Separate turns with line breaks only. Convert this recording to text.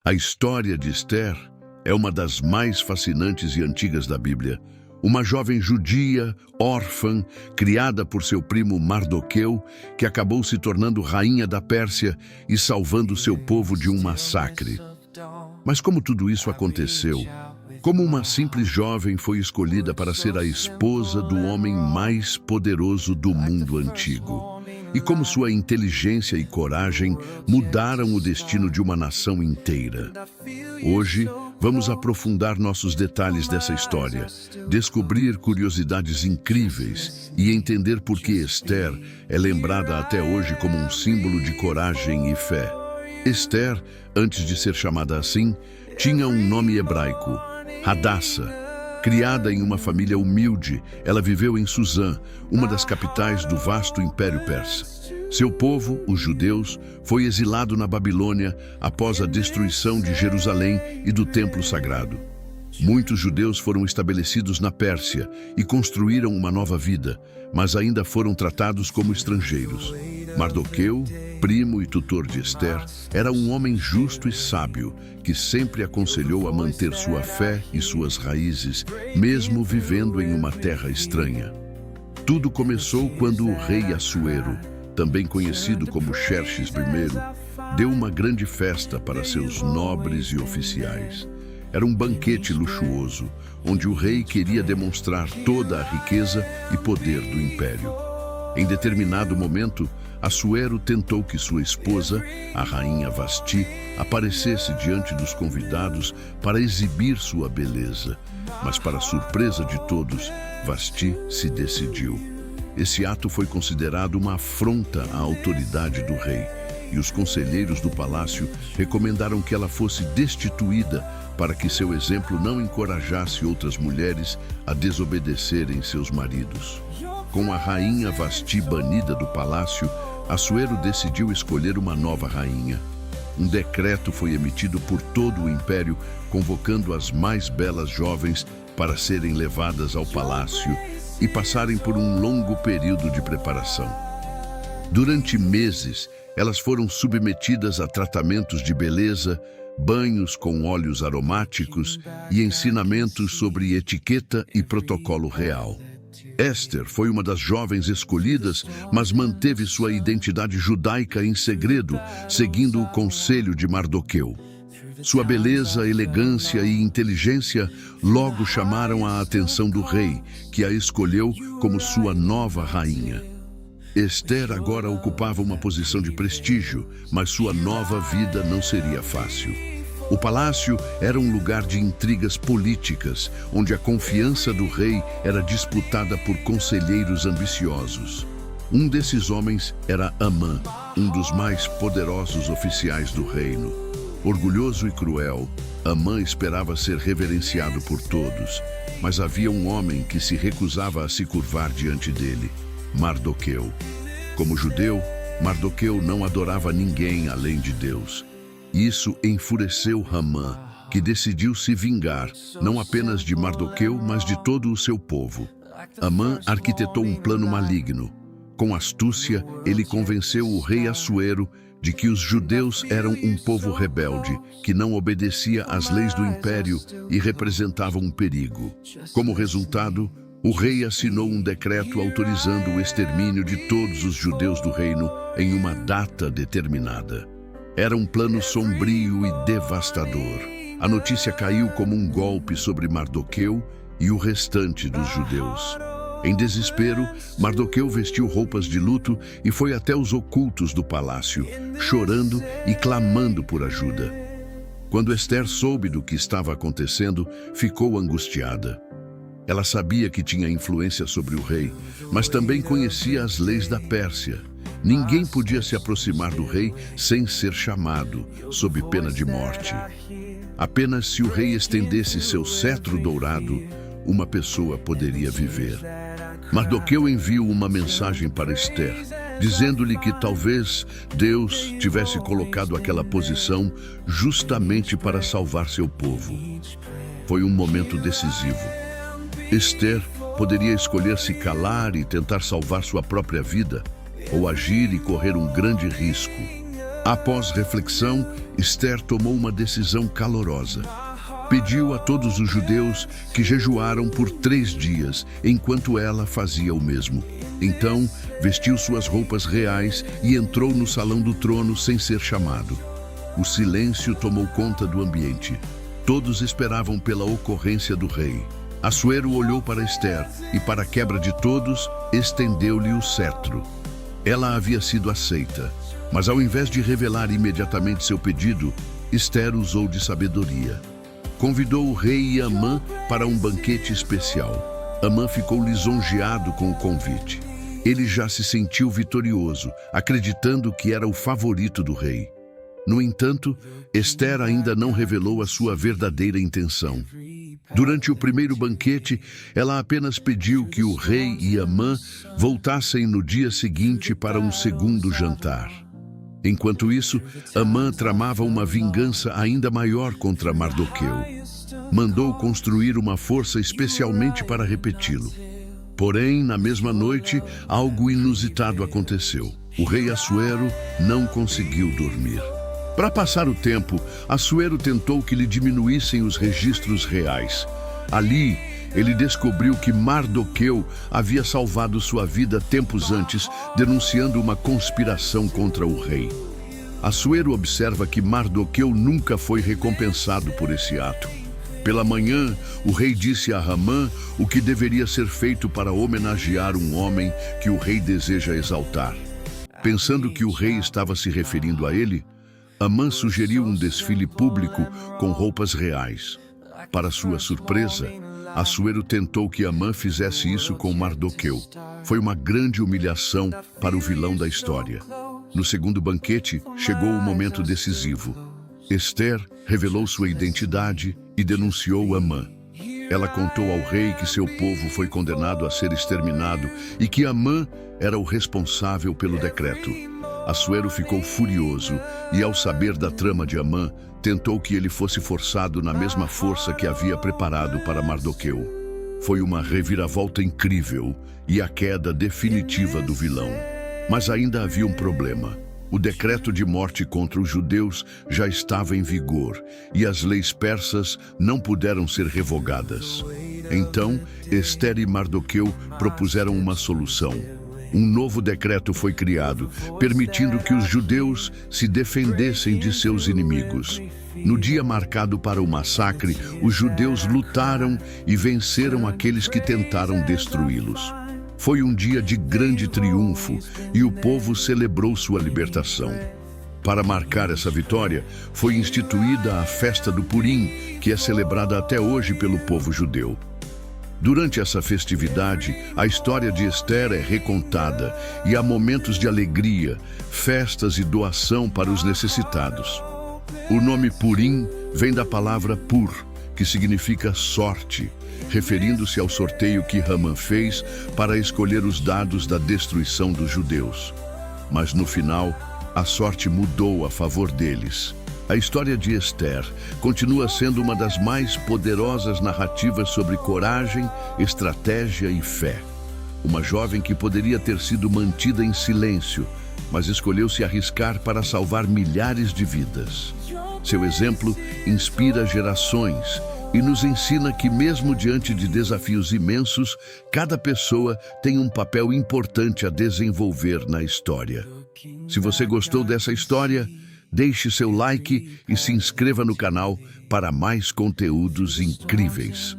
A história de Ester é uma das mais fascinantes e antigas da Bíblia. Uma jovem judia, órfã, criada por seu primo Mardoqueu, que acabou se tornando rainha da Pérsia e salvando seu povo de um massacre. Mas como tudo isso aconteceu? Como uma simples jovem foi escolhida para ser a esposa do homem mais poderoso do mundo antigo? E como sua inteligência e coragem mudaram o destino de uma nação inteira? Hoje, vamos aprofundar nossos detalhes dessa história, descobrir curiosidades incríveis e entender por que Ester é lembrada até hoje como um símbolo de coragem e fé. Ester, antes de ser chamada assim, tinha um nome hebraico, Hadassah. Criada em uma família humilde, ela viveu em Suzã, uma das capitais do vasto Império Persa. Seu povo, os judeus, foi exilado na Babilônia após a destruição de Jerusalém e do Templo Sagrado. Muitos judeus foram estabelecidos na Pérsia e construíram uma nova vida, mas ainda foram tratados como estrangeiros. Mardoqueu, primo e tutor de Ester, era um homem justo e sábio, que sempre aconselhou a manter sua fé e suas raízes, mesmo vivendo em uma terra estranha. Tudo começou quando o rei Assuero, também conhecido como Xerxes I, deu uma grande festa para seus nobres e oficiais. Era um banquete luxuoso, onde o rei queria demonstrar toda a riqueza e poder do império. Em determinado momento, Assuero tentou que sua esposa, a rainha Vasti, aparecesse diante dos convidados para exibir sua beleza. Mas, para surpresa de todos, Vasti se decidiu. Esse ato foi considerado uma afronta à autoridade do rei, e os conselheiros do palácio recomendaram que ela fosse destituída para que seu exemplo não encorajasse outras mulheres a desobedecerem seus maridos. Com a rainha Vasti banida do palácio, Assuero decidiu escolher uma nova rainha. Um decreto foi emitido por todo o império, convocando as mais belas jovens para serem levadas ao palácio e passarem por um longo período de preparação. Durante meses, elas foram submetidas a tratamentos de beleza, banhos com óleos aromáticos e ensinamentos sobre etiqueta e protocolo real. Ester foi uma das jovens escolhidas, mas manteve sua identidade judaica em segredo, seguindo o conselho de Mardoqueu. Sua beleza, elegância e inteligência logo chamaram a atenção do rei, que a escolheu como sua nova rainha. Ester agora ocupava uma posição de prestígio, mas sua nova vida não seria fácil. O palácio era um lugar de intrigas políticas, onde a confiança do rei era disputada por conselheiros ambiciosos. Um desses homens era Amã, um dos mais poderosos oficiais do reino. Orgulhoso e cruel, Amã esperava ser reverenciado por todos, mas havia um homem que se recusava a se curvar diante dele, Mardoqueu. Como judeu, Mardoqueu não adorava ninguém além de Deus. Isso enfureceu Amã, que decidiu se vingar, não apenas de Mardoqueu, mas de todo o seu povo. Amã arquitetou um plano maligno. Com astúcia, ele convenceu o rei Assuero de que os judeus eram um povo rebelde, que não obedecia às leis do império e representava um perigo. Como resultado, o rei assinou um decreto autorizando o extermínio de todos os judeus do reino em uma data determinada. Era um plano sombrio e devastador. A notícia caiu como um golpe sobre Mardoqueu e o restante dos judeus. Em desespero, Mardoqueu vestiu roupas de luto e foi até os ocultos do palácio, chorando e clamando por ajuda. Quando Ester soube do que estava acontecendo, ficou angustiada. Ela sabia que tinha influência sobre o rei, mas também conhecia as leis da Pérsia. Ninguém podia se aproximar do rei sem ser chamado, sob pena de morte. Apenas se o rei estendesse seu cetro dourado, uma pessoa poderia viver. Mardoqueu enviou uma mensagem para Ester, dizendo-lhe que talvez Deus tivesse colocado aquela posição justamente para salvar seu povo. Foi um momento decisivo. Ester poderia escolher se calar e tentar salvar sua própria vida, ou agir e correr um grande risco. Após reflexão, Esther tomou uma decisão calorosa. Pediu a todos os judeus que jejuaram por 3 dias, enquanto ela fazia o mesmo. Então, vestiu suas roupas reais e entrou no salão do trono sem ser chamado. O silêncio tomou conta do ambiente. Todos esperavam pela ocorrência do rei. Assuero olhou para Esther e, para a quebra de todos, estendeu-lhe o cetro. Ela havia sido aceita, mas ao invés de revelar imediatamente seu pedido, Esther usou de sabedoria. Convidou o rei e Amã para um banquete especial. Amã ficou lisonjeado com o convite. Ele já se sentiu vitorioso, acreditando que era o favorito do rei. No entanto, Esther ainda não revelou a sua verdadeira intenção. Durante o primeiro banquete, ela apenas pediu que o rei e Amã voltassem no dia seguinte para um segundo jantar. Enquanto isso, Amã tramava uma vingança ainda maior contra Mardoqueu. Mandou construir uma força especialmente para repeti-lo. Porém, na mesma noite, algo inusitado aconteceu. O rei Assuero não conseguiu dormir. Para passar o tempo, Assuero tentou que lhe diminuíssem os registros reais. Ali, ele descobriu que Mardoqueu havia salvado sua vida tempos antes, denunciando uma conspiração contra o rei. Assuero observa que Mardoqueu nunca foi recompensado por esse ato. Pela manhã, o rei disse a Hamã o que deveria ser feito para homenagear um homem que o rei deseja exaltar. Pensando que o rei estava se referindo a ele, Hamã sugeriu um desfile público com roupas reais. Para sua surpresa, Assuero tentou que Hamã fizesse isso com Mardoqueu. Foi uma grande humilhação para o vilão da história. No segundo banquete, chegou o momento decisivo. Esther revelou sua identidade e denunciou Hamã. Ela contou ao rei que seu povo foi condenado a ser exterminado e que Hamã era o responsável pelo decreto. Assuero ficou furioso e, ao saber da trama de Hamã, tentou que ele fosse forçado na mesma força que havia preparado para Mardoqueu. Foi uma reviravolta incrível e a queda definitiva do vilão. Mas ainda havia um problema. O decreto de morte contra os judeus já estava em vigor e as leis persas não puderam ser revogadas. Então, Esther e Mardoqueu propuseram uma solução. Um novo decreto foi criado, permitindo que os judeus se defendessem de seus inimigos. No dia marcado para o massacre, os judeus lutaram e venceram aqueles que tentaram destruí-los. Foi um dia de grande triunfo e o povo celebrou sua libertação. Para marcar essa vitória, foi instituída a festa do Purim, que é celebrada até hoje pelo povo judeu. Durante essa festividade, a história de Esther é recontada e há momentos de alegria, festas e doação para os necessitados. O nome Purim vem da palavra pur, que significa sorte, referindo-se ao sorteio que Hamã fez para escolher os dados da destruição dos judeus. Mas no final, a sorte mudou a favor deles. A história de Esther continua sendo uma das mais poderosas narrativas sobre coragem, estratégia e fé. Uma jovem que poderia ter sido mantida em silêncio, mas escolheu se arriscar para salvar milhares de vidas. Seu exemplo inspira gerações e nos ensina que, mesmo diante de desafios imensos, cada pessoa tem um papel importante a desenvolver na história. Se você gostou dessa história, deixe seu like e se inscreva no canal para mais conteúdos incríveis.